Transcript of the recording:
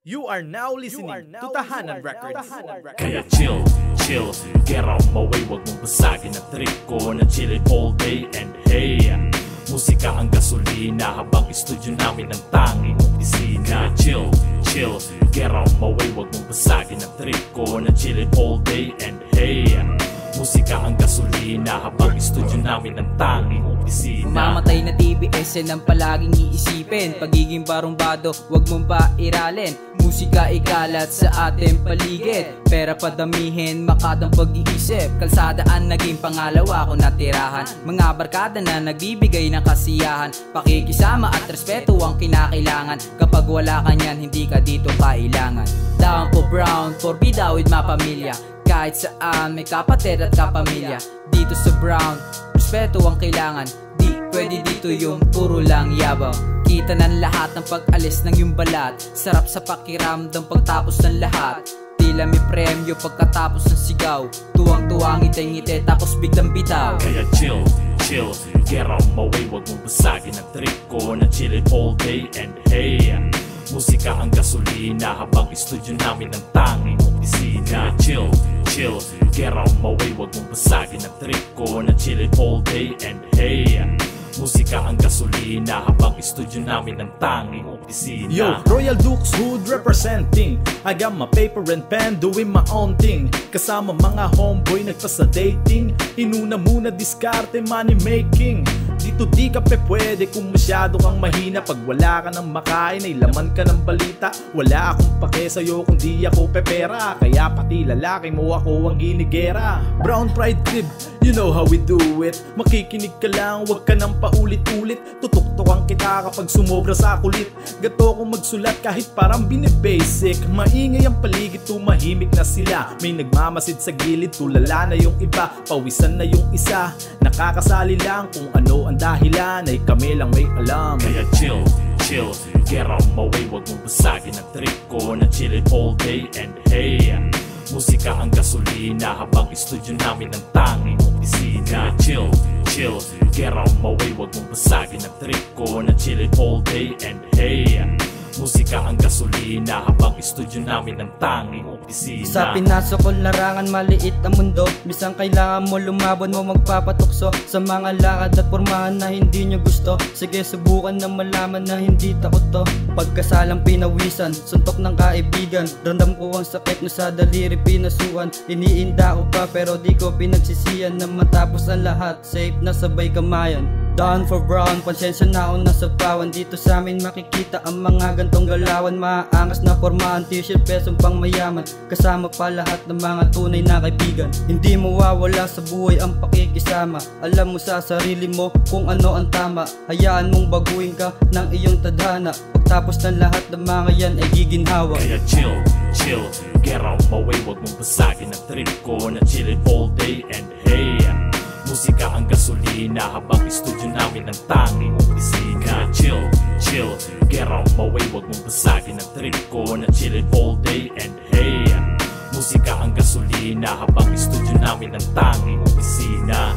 You are now listening to Tahanan Records. Kaya chill, chill, get out my way. Huwag mong basagin ang trip ko na chillin' all day and hey. Musika ang gasolina habang studio namin ang tanging opisina. Chill, chill, get out my way. Huwag mong basagin ang trip ko na chillin' all day and hey. Musika ang gasolina habang studio namin ang tanging opisina. Mamatay na TBS ang palaging iisipin. Pagiging barumbado, wag mong pa iralin. Musika ikalat sa ating paligid, pera padamihin, makadang pag-iisip. Kalsadaan naging pangalawa ko natirahan. Mga barkada na nagbibigay ng kasiyahan. Pakikisama at respeto ang kinakailangan. Kapag wala ka niyan, hindi ka dito kailangan. Down po Brown, forbida with mga pamilya. Kahit saan may kapatid at kapamilya. Dito sa Brown, respeto ang kailangan. Di pwede dito yung puro lang yabang. Kita ng lahat ng pag-alis ng yung balat. Sarap sa pakiramdam pagtapos ng lahat. Tila may premyo pagkatapos ng sigaw. Tuwang-tuwang ngiti-ngiti tapos biglang bitaw. Kaya chill, chill, get out my way. Huwag mong basagin ang trip ko na chillin' all day and hey. Musika ang gasolina habang studio namin ang tanging opisina. Chill, chill, get out my way. Huwag mong basagin ang trip ko na chillin' all day and hey. Musika ang gasolina habang studio namin ang tanging opisina. Yo, Royal Dukes Hood representing. I got my paper and pen doing my own thing. Kasama mga homeboy nagpasa dating. Inuna muna diskarte money making. Dito di ka pe pwede kung masyado kang mahina. Pag wala ka ng makain ay laman ka ng balita. Wala akong pake sa'yo kung di ako pepera. Kaya pati lalaki mo ako ang ginigera. Brown Pride Crib, you know how we do it. Makikinig ka lang, wag ka nang paulit-ulit. Tutuktukan kita kapag sumobra sa kulit. Gato kong magsulat kahit parang binibasic. Maingay ang paligid, tumahimik na sila. May nagmamasid sa gilid, tulala na yung iba. Pawisan na yung isa, nakakasali lang kung ano ang dahilan ay kami lang may alam. Kaya chill, chill, get out my way. Huwag mong basagin ang trip ko na chillin' all day and hey. Musika ang gasolina habang studio namin ang tanging opisina. Chill, chill, get out my way. Huwag mong basagin ang trip ko na chillin' all day and hey. Musika ang gasolina habang studio namin ang tanging opisina. Sa pinasok ko larangan maliit ang mundo. Bisang kailangan mo lumabon mo magpapatukso sa mga lakad at pormahan na hindi nyo gusto. Sige subukan na malaman na hindi takot to. Pagkasalang pinawisan, suntok ng kaibigan. Ramdam ko ang sakit na sa daliri pinasuan. Iniinda ko pa pero di ko pinagsisiyan. Na matapos ang lahat, safe na sabay kamayan. Down for Brown, konsensya na ako nasa pawan. Dito sa amin makikita ang mga gantong galawan. Maaangas na formahan, t-shirt, pesong pang mayaman. Kasama pa lahat ng mga tunay na kaibigan. Hindi mawawala sa buhay ang pakikisama. Alam mo sa sarili mo kung ano ang tama. Hayaan mong baguhin ka ng iyong tadhana. Pagtapos ng lahat ng mga yan ay giginhawa. Kaya chill, chill, get out my way. Huwag mong basagin ang trip ko na chillin' all day and hey. Musika ang gasolina habang studio namin ang tanging opisina. Chill, chill, get out my way. Huwag mong basagin ang trip ko na chillin' all day and hey. Musika ang gasolina habang studio namin ang tanging opisina.